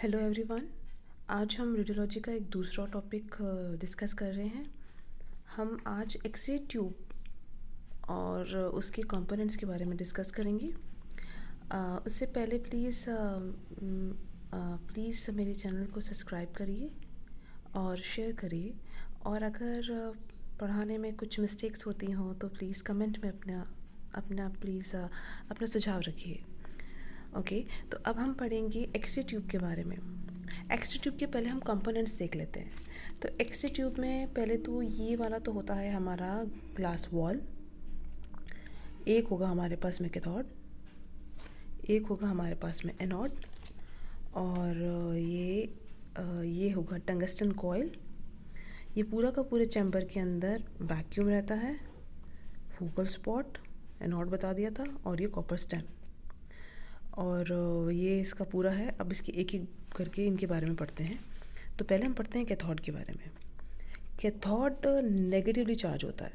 Hello everyone. आज हम radiology का एक दूसरा टॉपिक डिस्कस कर रहे हैं। हम आज एक्सरे ट्यूब और उसके कंपोनेंट्स के बारे में डिस्कस करेंगे। उससे पहले प्लीज़ मेरे चैनल को सब्सक्राइब करिए और शेयर करिए, और अगर पढ़ाने में कुछ मिस्टेक्स होती हों तो प्लीज़ कमेंट में अपना सुझाव रखिए। ओके, तो अब हम पढ़ेंगे एक्सरे ट्यूब के बारे में। एक्सरे ट्यूब के पहले हम कंपोनेंट्स देख लेते हैं। तो एक्सरे ट्यूब में पहले तो ये वाला तो होता है हमारा ग्लास वॉल, एक होगा हमारे पास में कैथोड, एक होगा हमारे पास में एनोड, और ये होगा टंगस्टन कॉइल। ये पूरा का पूरे चैम्बर के अंदर वैक्यूम रहता है, फोकल स्पॉट एनोड बता दिया था, और ये कॉपर स्टैंड, और ये इसका पूरा है। अब इसके एक एक करके इनके बारे में पढ़ते हैं। तो पहले हम पढ़ते हैं कैथोड के बारे में। कैथोड नेगेटिवली चार्ज होता है,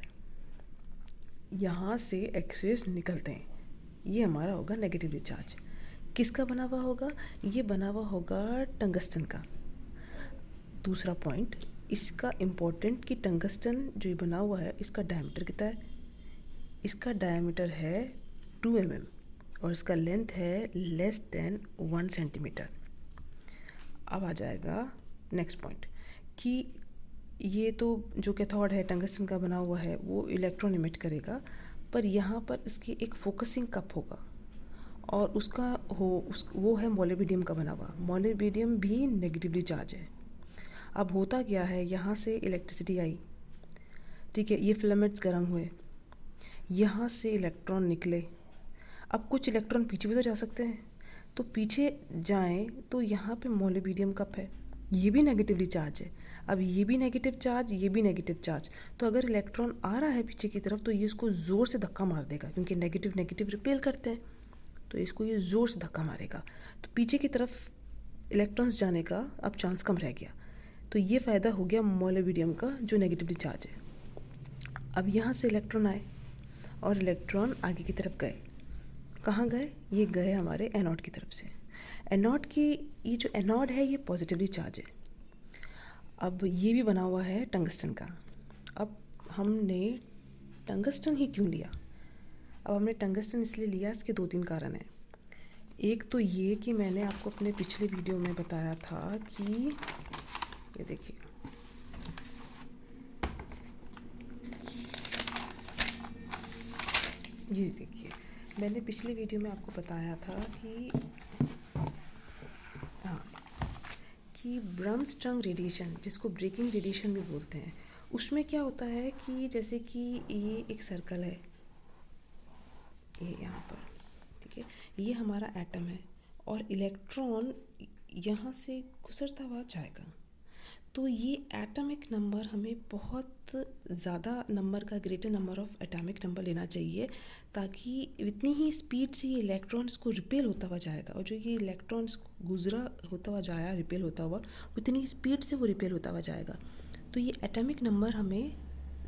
यहाँ से एक्सेस निकलते हैं, ये हमारा होगा नेगेटिवली चार्ज। किसका बना हुआ होगा? ये बना हुआ होगा टंगस्टन का। दूसरा पॉइंट इसका इम्पोर्टेंट कि टंगस्टन जो ये बना हुआ है इसका डायमीटर कितना है? इसका डायमीटर है 2 mm और इसका लेंथ है लेस देन 1 सेंटीमीटर। अब आ जाएगा नेक्स्ट पॉइंट कि ये तो जो कैथोड है टंगस्टन का बना हुआ है वो इलेक्ट्रॉन इमिट करेगा, पर यहाँ पर इसकी एक फोकसिंग कप होगा और वो है मोलिब्डेनम का बना हुआ। मोलिब्डेनम भी नेगेटिवली चार्ज है। अब होता क्या है, यहाँ से इलेक्ट्रिसिटी आई, ठीक है, ये फिलामेंट्स गर्म हुए, यहाँ से इलेक्ट्रॉन निकले। अब कुछ इलेक्ट्रॉन पीछे भी तो जा सकते हैं, तो पीछे जाएं तो यहाँ पे मोलिब्डेनम कप है, ये भी नेगेटिवली चार्ज है। अब ये भी नेगेटिव चार्ज, ये भी नेगेटिव चार्ज, तो अगर इलेक्ट्रॉन आ रहा है पीछे की तरफ तो ये इसको ज़ोर से धक्का मार देगा, क्योंकि नेगेटिव नेगेटिव रिपेल करते हैं, तो इसको ये ज़ोर से धक्का मारेगा। तो पीछे की तरफ इलेक्ट्रॉन्स जाने का अब चांस कम रह गया। तो ये फ़ायदा हो गया मोलिब्डेनम का जो नेगेटिवली चार्ज है। अब यहाँ से इलेक्ट्रॉन आए और इलेक्ट्रॉन आगे की तरफ गए। कहाँ गए? ये गए हमारे एनोड की तरफ से। एनोड की ये जो एनोड है ये पॉजिटिवली चार्ज है। अब ये भी बना हुआ है टंगस्टन का। अब हमने टंगस्टन ही क्यों लिया? अब हमने टंगस्टन इसलिए लिया, इसके 2-3 कारण हैं। एक तो ये कि मैंने आपको अपने पिछले वीडियो में बताया था कि ये देखिए, ये देखिए, मैंने पिछले वीडियो में आपको बताया था कि कि ब्रह्मस्ट्रंग रेडिएशन, जिसको ब्रेकिंग रेडिएशन भी बोलते हैं, उसमें क्या होता है कि जैसे कि ये एक सर्कल है, ये यहाँ पर, ठीक है, ये हमारा एटम है और इलेक्ट्रॉन यहाँ से गुजरता हुआ जाएगा। तो ये एटॉमिक नंबर हमें बहुत ज़्यादा नंबर का, greater number of atomic number लेना चाहिए, ताकि इतनी ही स्पीड से ये इलेक्ट्रॉन्स को रिपेल होता हुआ जाएगा, और जो ये इलेक्ट्रॉन्स गुजरा होता हुआ जाया, रिपेल होता हुआ, उतनी स्पीड से वो रिपेल होता हुआ जाएगा। तो ये एटॉमिक नंबर हमें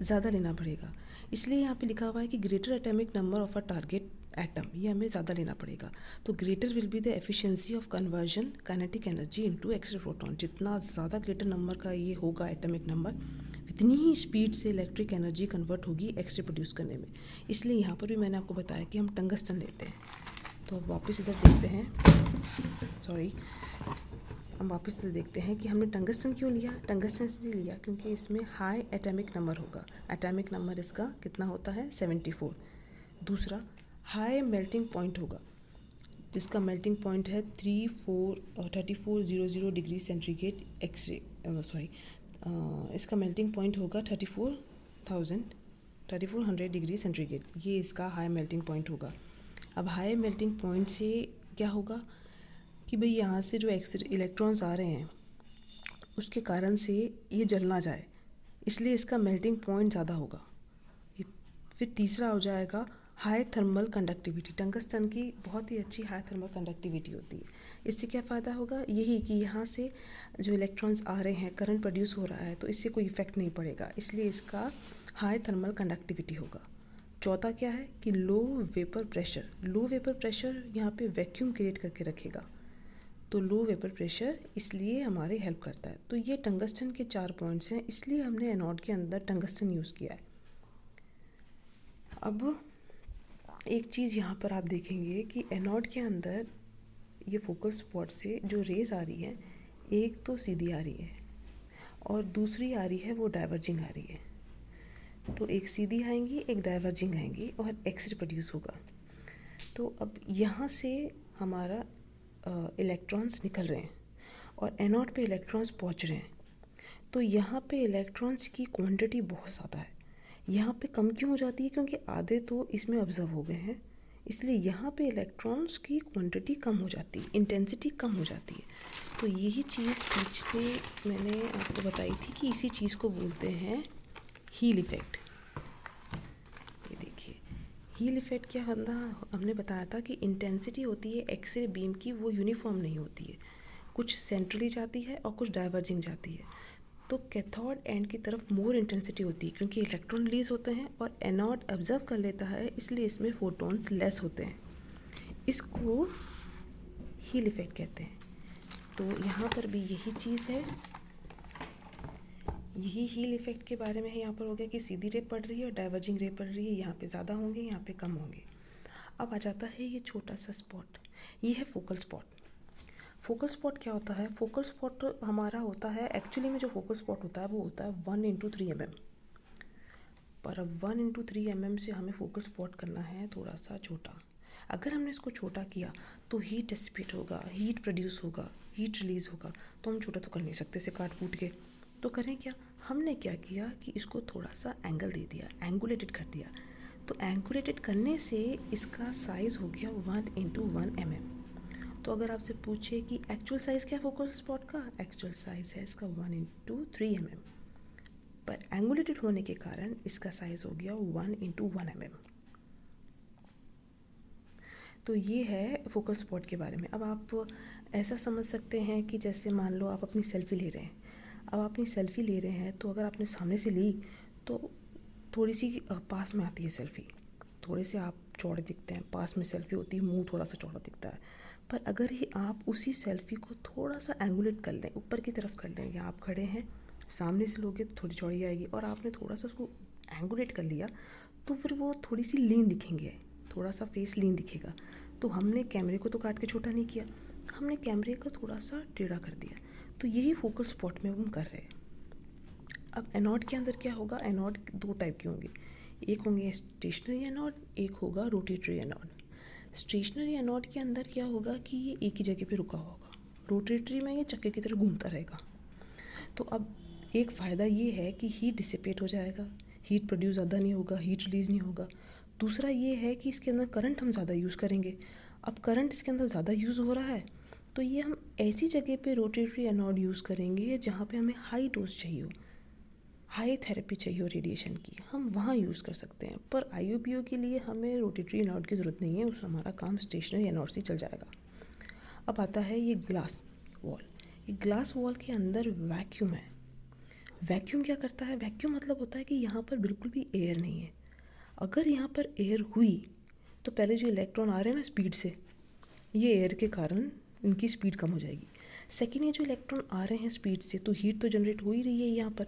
ज़्यादा लेना पड़ेगा। इसलिए यहाँ पे लिखा हुआ है कि greater atomic number of a target atom, ये हमें ज़्यादा लेना पड़ेगा। तो greater will be the efficiency of conversion kinetic energy into X ray proton. जितना ज़्यादा ग्रेटर नंबर का ये होगा एटॉमिक नंबर, इतनी ही स्पीड से इलेक्ट्रिक एनर्जी कन्वर्ट होगी एक्सरे प्रोड्यूस करने में। इसलिए यहाँ पर भी मैंने आपको बताया कि हम टंगस्टन लेते हैं। तो अब वापस इधर देखते हैं, हम वापस इधर देखते हैं कि हमने टंगस्टन क्यों लिया। टंगस्टन इसलिए लिया क्योंकि इसमें हाई एटॉमिक नंबर होगा। एटॉमिक नंबर इसका कितना होता है? 74। दूसरा, हाई मेल्टिंग पॉइंट होगा, जिसका मेल्टिंग पॉइंट है 3400 डिग्री सेंटीग्रेड इसका मेल्टिंग पॉइंट होगा 3400 डिग्री सेंटीग्रेड, ये इसका हाई मेल्टिंग पॉइंट होगा। अब हाई मेल्टिंग पॉइंट से क्या होगा कि भाई यहाँ से जो इलेक्ट्रॉन्स आ रहे हैं उसके कारण से ये जल ना जाए, इसलिए इसका मेल्टिंग पॉइंट ज़्यादा होगा। फिर तीसरा हो जाएगा हाई थर्मल कंडक्टिविटी। टंगस्टन की बहुत ही अच्छी हाई थर्मल कंडक्टिविटी होती है। इससे क्या फ़ायदा होगा? यही कि यहाँ से जो इलेक्ट्रॉन्स आ रहे हैं, करंट प्रोड्यूस हो रहा है, तो इससे कोई इफेक्ट नहीं पड़ेगा, इसलिए इसका हाई थर्मल कंडक्टिविटी होगा। चौथा क्या है कि लो वेपर प्रेशर। लो वेपर प्रेशर यहाँ पे वैक्यूम क्रिएट करके रखेगा, तो लो वेपर प्रेशर इसलिए हमारे हेल्प करता है। तो ये टंगस्टन के 4 पॉइंट्स हैं, इसलिए हमने एनोड के अंदर टंगस्टन यूज़ किया है। अब एक चीज़ यहाँ पर आप देखेंगे कि एनोड के अंदर ये फोकल स्पॉट से जो रेज आ रही है, एक तो सीधी आ रही है और दूसरी आ रही है वो डाइवर्जिंग आ रही है। तो एक सीधी आएंगी, एक डाइवर्जिंग आएंगी और एक्स रे प्रोड्यूस होगा। तो अब यहाँ से हमारा इलेक्ट्रॉन्स निकल रहे हैं और एनोड पे इलेक्ट्रॉन्स पहुँच रहे हैं। तो यहाँ पे इलेक्ट्रॉन्स की क्वांटिटी बहुत ज़्यादा है। यहाँ पे कम क्यों हो जाती है? क्योंकि आधे तो इसमें ऑब्जर्व हो गए हैं, इसलिए यहाँ पे इलेक्ट्रॉन्स की क्वांटिटी कम हो जाती है, इंटेंसिटी कम हो जाती है। तो यही चीज़ पिछले मैंने आपको बताई थी कि इसी चीज़ को बोलते हैं हील इफ़ेक्ट। ये देखिए, हील इफ़ेक्ट क्या होता, हमने बताया था कि इंटेंसिटी होती है एक्सरे बीम की, वो यूनिफॉर्म नहीं होती है, कुछ सेंट्रली जाती है और कुछ डाइवर्जिंग जाती है। तो कैथोड एंड की तरफ मोर इंटेंसिटी होती है क्योंकि इलेक्ट्रॉन रिलीज होते हैं और एनोड ऑब्जर्व कर लेता है, इसलिए इसमें फोटॉन्स लेस होते हैं। इसको हील इफ़ेक्ट कहते हैं। तो यहाँ पर भी यही चीज़ है, यही हील इफ़ेक्ट के बारे में है। यहाँ पर हो गया कि सीधी रे पड़ रही है और डाइवर्जिंग रे पड़ रही है, यहाँ पे ज़्यादा होंगे, यहाँ पे कम होंगे। अब आ जाता है ये छोटा सा स्पॉट, ये है फोकल स्पॉट। फोकल स्पॉट क्या होता है? फोकल स्पॉट हमारा होता है, एक्चुअली में जो फोकल स्पॉट होता है वो होता है 1 × 3 mm। पर अब 1 × 3 mm से हमें फोकल स्पॉट करना है थोड़ा सा छोटा। अगर हमने इसको छोटा किया तो हीट डिसिपेट होगा, हीट प्रोड्यूस होगा, हीट रिलीज़ होगा। तो हम छोटा तो कर नहीं सकते इसे काट कूट के। तो करें क्या? हमने क्या किया कि इसको थोड़ा सा एंगल दे दिया, एंगुलेटेड कर दिया। तो एंगुलेटेड करने से इसका साइज़ हो गया 1 × 1 mm। तो अगर आपसे पूछे कि एक्चुअल साइज़ क्या है फोकल स्पॉट का, एक्चुअल साइज़ है इसका 1 × 3 mm, पर एंगुलेटेड होने के कारण इसका साइज़ हो गया 1 × 1 mm। तो ये है फोकल स्पॉट के बारे में। अब आप ऐसा समझ सकते हैं कि जैसे मान लो आप अपनी सेल्फ़ी ले रहे हैं। अब आप अपनी सेल्फ़ी ले रहे हैं तो अगर आपने सामने से ली तो थोड़ी सी पास में आती है सेल्फ़ी, थोड़े से आप चौड़े दिखते हैं, पास में सेल्फ़ी होती है, मुंह थोड़ा सा चौड़ा दिखता है। पर अगर ही आप उसी सेल्फ़ी को थोड़ा सा एंगुलेट कर लें, ऊपर की तरफ कर लें, या आप खड़े हैं सामने से लोगे तो थोड़ी चौड़ी आएगी, और आपने थोड़ा सा उसको एंगुलेट कर लिया तो फिर वो थोड़ी सी लीन दिखेंगे, थोड़ा सा फेस लीन दिखेगा। तो हमने कैमरे को तो काट के छोटा नहीं किया, हमने कैमरे को थोड़ा सा टेढ़ा कर दिया। तो यही फोकल स्पॉट में हम कर रहे हैं। अब एनोड के अंदर क्या होगा? एनोड 2 टाइप के होंगे, एक होंगे स्टेशनरी एनोड, एक होगा रोटेटरी एनोड। स्टेशनरी एनोड के अंदर क्या होगा कि ये एक ही जगह पे रुका होगा, रोटेटरी में ये चक्के की तरह घूमता रहेगा। तो अब एक फ़ायदा ये है कि हीट डिसिपेट हो जाएगा, हीट प्रोड्यूस ज़्यादा नहीं होगा, हीट रिलीज़ नहीं होगा। दूसरा ये है कि इसके अंदर करंट हम ज़्यादा यूज़ करेंगे। अब करंट इसके अंदर ज़्यादा यूज़ हो रहा है तो ये हम ऐसी जगह पे रोटेटरी एनोड यूज़ करेंगे जहाँ पे हमें हाई डोज चाहिए हो, हाई थेरेपी चाहिए हो रेडिएशन की, हम वहाँ यूज़ कर सकते हैं। पर IUPO के लिए हमें रोटेटरी एनोड की ज़रूरत नहीं है, उस हमारा काम स्टेशनरी एनोड से चल जाएगा। अब आता है ये ग्लास वॉल। ये ग्लास वॉल के अंदर वैक्यूम है। वैक्यूम क्या करता है? वैक्यूम मतलब होता है कि यहाँ पर बिल्कुल भी एयर नहीं है। अगर यहाँ पर एयर हुई तो पहले जो इलेक्ट्रॉन आ रहे हैं ना स्पीड से, ये एयर के कारण इनकी स्पीड कम हो जाएगी। सेकेंड, ये जो इलेक्ट्रॉन आ रहे हैं स्पीड से, तो हीट तो जनरेट हो ही रही है यहाँ पर।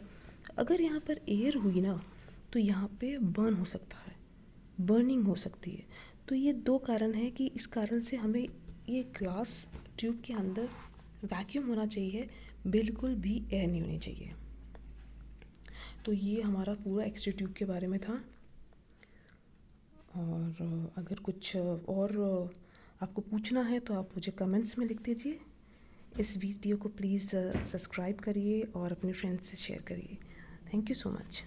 अगर यहाँ पर एयर हुई ना तो यहाँ पे बर्न हो सकता है, बर्निंग हो सकती है। तो ये 2 कारण हैं कि इस कारण से हमें ये ग्लास ट्यूब के अंदर वैक्यूम होना चाहिए, बिल्कुल भी एयर नहीं होनी चाहिए। तो ये हमारा पूरा एक्स-रे ट्यूब के बारे में था। और अगर कुछ और आपको पूछना है तो आप मुझे कमेंट्स में लिख दीजिए। इस वीडियो को प्लीज़ सब्सक्राइब करिए और अपने फ्रेंड्स से शेयर करिए। Thank you so much.